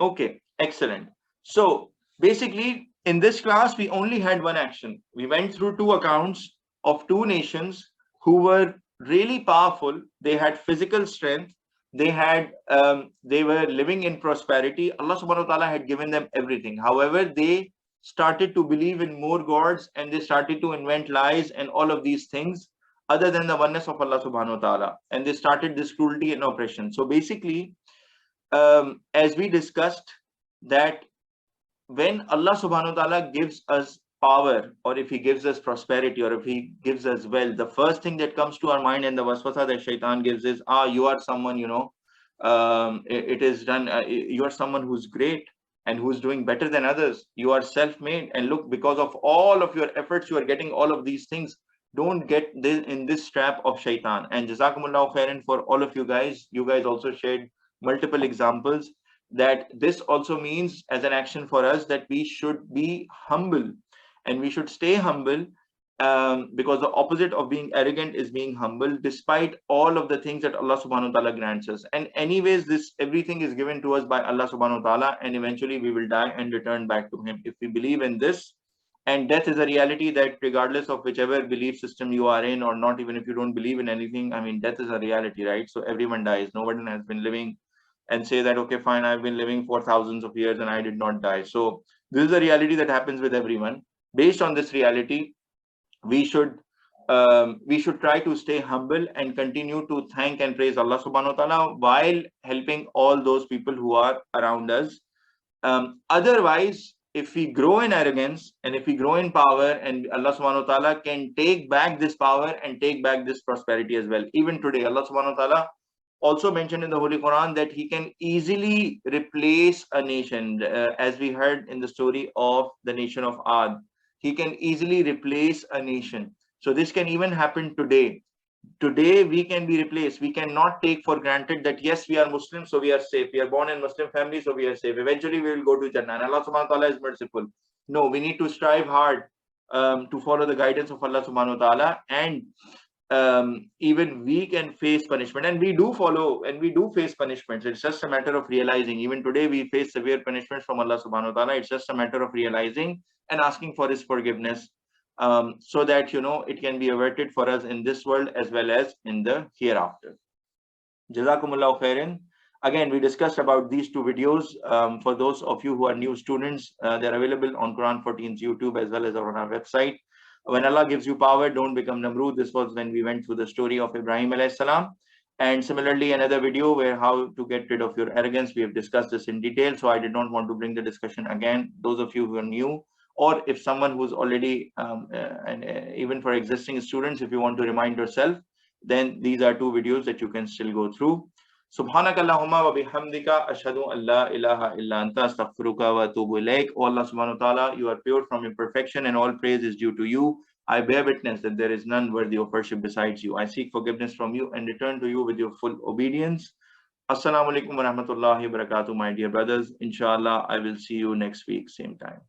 Okay, excellent. So basically, in this class, we only had one action. We went through two accounts of two nations who were really powerful. They had physical strength. They were living in prosperity. Allah subhanahu wa ta'ala had given them everything. However, they started to believe in more gods, and they started to invent lies and all of these things other than the oneness of Allah subhanahu wa ta'ala. And they started this cruelty and oppression. So basically, as we discussed, that when Allah subhanahu wa ta'ala gives us power, or if he gives us prosperity, or if he gives us wealth, the first thing that comes to our mind and the waswasa that shaitan gives is, you are someone, it is done, you are someone who's great and who's doing better than others. You are self-made, and look, because of all of your efforts, you are getting all of these things. Don't get this in this trap of shaitan. And jazakumullahu khairan for all of you guys. You guys also shared multiple examples that this also means, as an action for us, that we should be humble, and we should stay humble, because the opposite of being arrogant is being humble, despite all of the things that Allah subhanahu wa ta'ala grants us. And anyways, this everything is given to us by Allah subhanahu wa ta'ala, and eventually we will die and return back to him if we believe in this. And death is a reality that, regardless of whichever belief system you are in, or not even if you don't believe in anything, I mean, death is a reality, right? So everyone dies. Nobody has been living and say that, okay, fine, I've been living for thousands of years and I did not die. So this is a reality that happens with everyone. Based on this reality, we should try to stay humble and continue to thank and praise Allah subhanahu wa ta'ala while helping all those people who are around us. Otherwise, if we grow in arrogance and if we grow in power, and Allah subhanahu wa ta'ala can take back this power and take back this prosperity as well. Even today, Allah subhanahu wa ta'ala also mentioned in the Holy Quran that he can easily replace a nation, as we heard in the story of the nation of Ad. He can easily replace a nation. So this can even happen today. Today we can be replaced. We cannot take for granted that yes, we are Muslims, so we are safe. We are born in Muslim family, so we are safe. Eventually we will go to Jannah. And Allah subhanahu wa ta'ala is merciful. No, we need to strive hard to follow the guidance of Allah subhanahu wa ta'ala, and even we can face punishment, and we do follow, and we do face punishments. It's just a matter of realizing. Even today we face severe punishments from Allah subhanahu wa ta'ala. It's just a matter of realizing and asking for his forgiveness, so that it can be averted for us in this world as well as in the hereafter. Jazakumullahu khairan. Again, we discussed about these two videos. For those of you who are new students, they're available on Quran4teens YouTube as well as on our website. When Allah gives you power, don't become Namrud. This was when we went through the story of Ibrahim alayhi salam. And similarly, another video where how to get rid of your arrogance. We have discussed this in detail, so I did not want to bring the discussion again. Those of you who are new, or if someone who's already, even for existing students, if you want to remind yourself, then these are two videos that you can still go through. Subhanakallahumma wa bihamdika ashhadu an la ilaha illa anta astaghfiruka wa atubu ilaik. O Allah subhanahu wa ta'ala, you are pure from imperfection and all praise is due to you. I bear witness that there is none worthy of worship besides you. I seek forgiveness from you and return to you with your full obedience. Assalamu alaikum wa rahmatullahi wa barakatuh, my dear brothers. Inshallah, I will see you next week, same time.